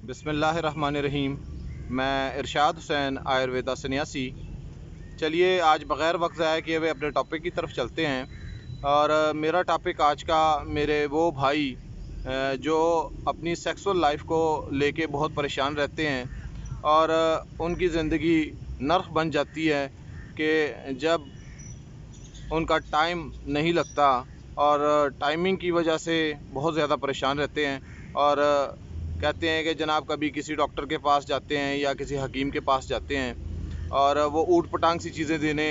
बिस्मिल्लाहिर्रहमानिर्रहीम। मैं इरशाद हुसैन आयुर्वेदा सन्यासी। चलिए आज बग़ैर वक्त ज़ाया किए हुए अपने टॉपिक की तरफ चलते हैं। और मेरा टॉपिक आज का मेरे वो भाई जो अपनी सेक्सुअल लाइफ को लेके बहुत परेशान रहते हैं और उनकी ज़िंदगी नर्क बन जाती है कि जब उनका टाइम नहीं लगता और टाइमिंग की वजह से बहुत ज़्यादा परेशान रहते हैं। और कहते हैं कि जनाब कभी किसी डॉक्टर के पास जाते हैं या किसी हकीम के पास जाते हैं और वो ऊट पटांग सी चीज़ें देने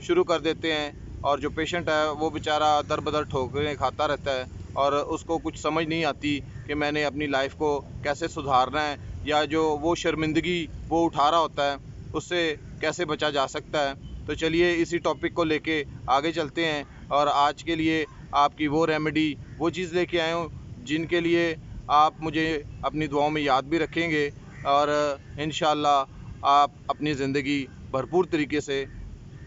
शुरू कर देते हैं और जो पेशेंट है वो बेचारा दर बदर ठोकरें खाता रहता है और उसको कुछ समझ नहीं आती कि मैंने अपनी लाइफ को कैसे सुधारना है या जो वो शर्मिंदगी वो उठा रहा होता है उससे कैसे बचा जा सकता है। तो चलिए इसी टॉपिक को लेके आगे चलते हैं और आज के लिए आपकी वो रेमेडी वो चीज़ लेके आया हूँ जिनके लिए आप मुझे अपनी दुआओं में याद भी रखेंगे और इंशाअल्लाह आप अपनी ज़िंदगी भरपूर तरीके से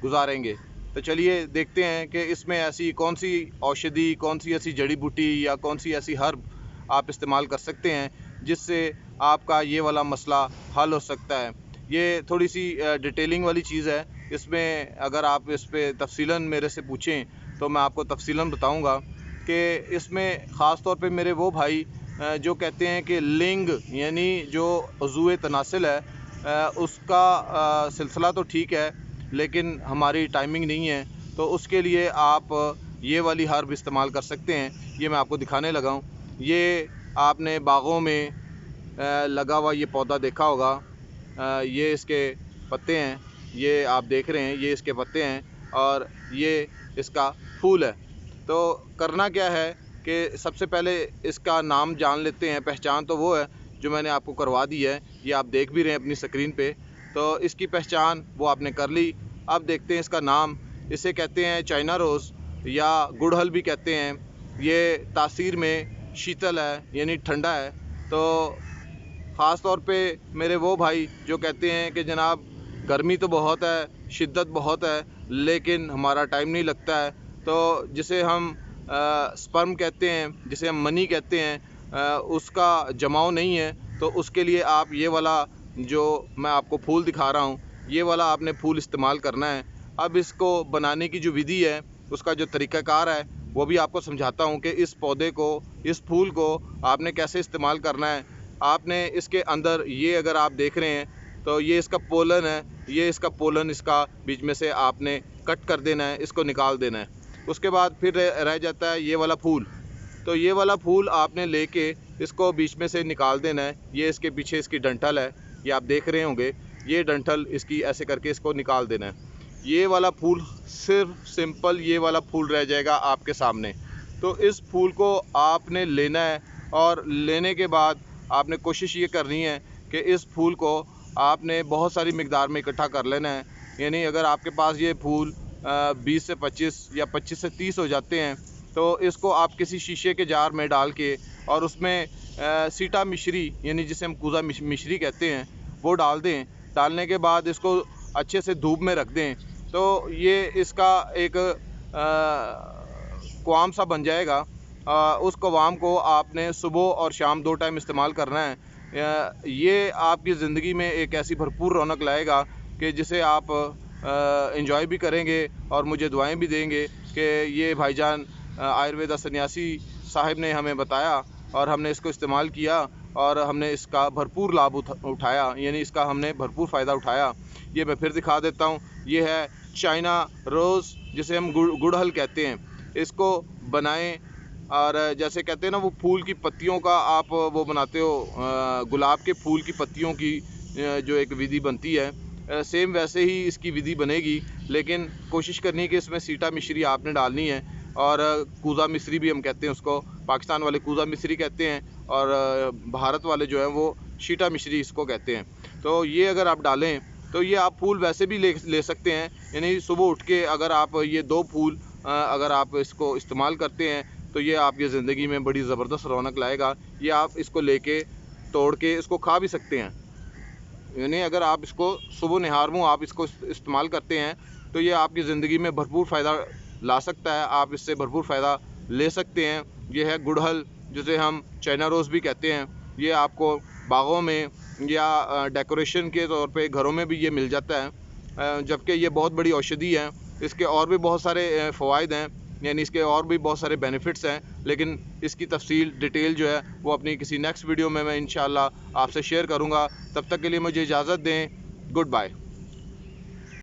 गुजारेंगे। तो चलिए देखते हैं कि इसमें ऐसी कौन सी औषधि, कौन सी ऐसी जड़ी बूटी या कौन सी ऐसी हर्ब आप इस्तेमाल कर सकते हैं जिससे आपका ये वाला मसला हल हो सकता है। ये थोड़ी सी डिटेलिंग वाली चीज़ है। इसमें अगर आप इस पे तफसीलन मेरे से पूछें तो मैं आपको तफसीलन बताऊंगा कि इसमें ख़ास तौर पे मेरे वो भाई जो कहते हैं कि लिंग यानी जो उज़्वे तनासिल है उसका सिलसिला तो ठीक है लेकिन हमारी टाइमिंग नहीं है, तो उसके लिए आप ये वाली हर्ब इस्तेमाल कर सकते हैं। ये मैं आपको दिखाने लगा हूँ। ये आपने बागों में लगा हुआ ये पौधा देखा होगा। ये इसके पत्ते हैं, ये आप देख रहे हैं, ये इसके पत्ते हैं और ये इसका फूल है। तो करना क्या है कि सबसे पहले इसका नाम जान लेते हैं। पहचान तो वो है जो मैंने आपको करवा दी है, ये आप देख भी रहे हैं अपनी स्क्रीन पे। तो इसकी पहचान वो आपने कर ली। अब देखते हैं इसका नाम। इसे कहते हैं चाइना रोज़ या गुड़हल भी कहते हैं। ये तासीर में शीतल है यानी ठंडा है। तो ख़ास तौर पे मेरे वो भाई जो कहते हैं कि जनाब गर्मी तो बहुत है, शिद्दत बहुत है, लेकिन हमारा टाइम नहीं लगता है, तो जिसे हम स्पर्म कहते हैं, जिसे हम मनी कहते हैं, उसका जमाव नहीं है, तो उसके लिए आप ये वाला जो मैं आपको फूल दिखा रहा हूँ ये वाला आपने फूल इस्तेमाल करना है। अब इसको बनाने की जो विधि है, उसका जो तरीक़ाकार है वो भी आपको समझाता हूँ कि इस पौधे को, इस फूल को आपने कैसे इस्तेमाल करना है। आपने इसके अंदर ये अगर आप देख रहे हैं तो ये इसका पोलन है, ये इसका पोलन इसका बीच में से आपने कट कर देना है, इसको निकाल देना है। उसके बाद फिर रह जाता है ये वाला फूल। तो ये वाला फूल आपने लेके इसको बीच में से निकाल देना है। ये इसके पीछे इसकी डंठल है, ये आप देख रहे होंगे, ये डंठल इसकी ऐसे करके इसको निकाल देना है। ये वाला फूल सिर्फ सिंपल ये वाला फूल रह जाएगा आपके सामने। तो इस फूल को आपने लेना है और लेने के बाद आपने कोशिश ये करनी है कि इस फूल को आपने बहुत सारी मिकदार में इकट्ठा कर लेना है। यानी अगर आपके पास ये फूल 20 से 25 या 25 से 30 हो जाते हैं तो इसको आप किसी शीशे के जार में डाल के और उसमें सीटा मिश्री यानी जिसे हम कूज़ा मिश्री कहते हैं वो डाल दें। डालने के बाद इसको अच्छे से धूप में रख दें तो ये इसका एक क्वाम सा बन जाएगा। उस क्वाम को आपने सुबह और शाम 2 टाइम इस्तेमाल करना है। ये आपकी ज़िंदगी में एक ऐसी भरपूर रौनक लाएगा कि जिसे आप एंजॉय भी करेंगे और मुझे दुआएं भी देंगे कि ये भाईजान आयुर्वेदा सन्यासी साहिब ने हमें बताया और हमने इसको इस्तेमाल किया और हमने इसका भरपूर लाभ उठाया, यानी इसका हमने भरपूर फ़ायदा उठाया। ये मैं फिर दिखा देता हूँ। ये है चाइना रोज़ जिसे हम गुड़हल कहते हैं। इसको बनाएं और जैसे कहते हैं ना वो फूल की पत्तियों का आप वो बनाते हो, गुलाब के फूल की पत्तियों की जो एक विधि बनती है, सेम वैसे ही इसकी विधि बनेगी। लेकिन कोशिश करनी है कि इसमें सीटा मिश्री आपने डालनी है और कूज़ा मिश्री भी हम कहते हैं उसको। पाकिस्तान वाले कूज़ा मिश्री कहते हैं और भारत वाले जो हैं वो शीटा मिश्री इसको कहते हैं। तो ये अगर आप डालें तो ये आप फूल वैसे भी ले सकते हैं। यानी सुबह उठ के अगर आप ये 2 फूल अगर आप इसको इस्तेमाल करते हैं तो ये आपकी ज़िंदगी में बड़ी ज़बरदस्त रौनक लाएगा। ये आप इसको लेके तोड़ के इसको खा भी सकते हैं। यानी अगर आप इसको सुबह निहार मुँह आप इसको इस्तेमाल करते हैं तो ये आपकी ज़िंदगी में भरपूर फ़ायदा ला सकता है। आप इससे भरपूर फ़ायदा ले सकते हैं। ये है गुड़हल जिसे हम चाइना रोज़ भी कहते हैं। ये आपको बागों में या डेकोरेशन के तौर पे घरों में भी ये मिल जाता है। जबकि ये बहुत बड़ी औषधि है। इसके और भी बहुत सारे फ़वाइद हैं, यानी इसके और भी बहुत सारे बेनिफिट्स हैं, लेकिन इसकी तफसील डिटेल जो है वो अपनी किसी नेक्स्ट वीडियो में मैं इंशाल्लाह आपसे शेयर करूँगा। तब तक के लिए मुझे इजाज़त दें। Good bye.